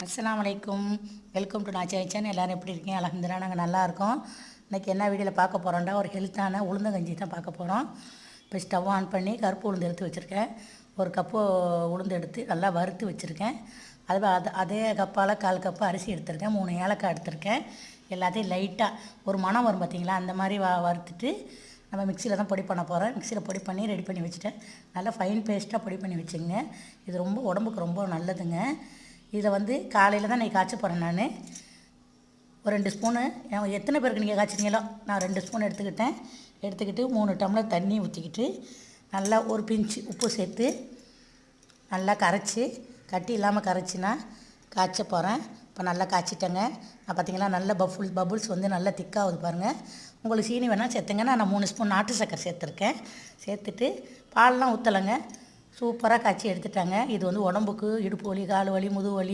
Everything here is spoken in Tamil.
அஸ்ஸலாமு அலைக்கும். Welcome to Naacha channel. எல்லோரும் எப்படி இருக்கீங்க? அல்ஹம்துலில்லாஹ் நாங்கள் நல்லாயிருக்கோம். இன்றைக்கி என்ன வீடியோவில் பார்க்க போகிறோம்டா, ஒரு ஹெல்த்தான உளுந்தங்கஞ்சி தான் பார்க்க போகிறோம். இப்போ ஸ்டவ் ஆன் பண்ணி கருப்பு உளுந்து எடுத்து வச்சுருக்கேன். ஒரு கப்பு உளுந்து எடுத்து நல்லா வறுத்து வச்சுருக்கேன். அதே கப்பால் 1/4 கப்பு அரிசி எடுத்திருக்கேன். 3 ஏலக்காய் எடுத்திருக்கேன். எல்லாத்தையும் லைட்டாக ஒரு மணம் வரும் பார்த்திங்களா, அந்த மாதிரி வறுத்துட்டு நம்ம மிக்சியில் தான் பொடி பண்ண போகிறோம். மிக்சியில் பொடி பண்ணி ரெடி பண்ணி வச்சுட்டேன். நல்லா ஃபைன் பேஸ்ட்டாக பொடி பண்ணி வச்சுங்க. இது ரொம்ப உடம்புக்கு ரொம்ப நல்லதுங்க. இதை காலையில் தான் நான் காய்ச்ச போகிறேன். நான் ஒரு 2 ஸ்பூனு, எத்தனை பேருக்கு நீங்கள் காய்ச்சிங்களோ நான் 2 ஸ்பூன் எடுத்துக்கிட்டு 3 டம்ளர் தண்ணி ஊற்றிக்கிட்டு நல்லா ஒரு பிஞ்சு உப்பு சேர்த்து நல்லா கரைச்சி, கட்டி இல்லாமல் கரைச்சினா காய்ச்ச போகிறேன். இப்போ நல்லா காய்ச்சிட்டேங்க. நான் பார்த்திங்களா நல்ல பபுள்ஸ் நல்லா திக்காகுது பாருங்கள். உங்களுக்கு சீனி வேணால் சேர்த்துங்க. நான் 3 ஸ்பூன் நாட்டு சர்க்கரை சேர்த்துருக்கேன். சேர்த்துட்டு பால்லாம் ஊற்றலைங்க. சூப்பராக காய்ச்சி எடுத்துட்டாங்க. இது உடம்புக்கு இடுப்பு வலி, கால் வலி, முதுகு வலி,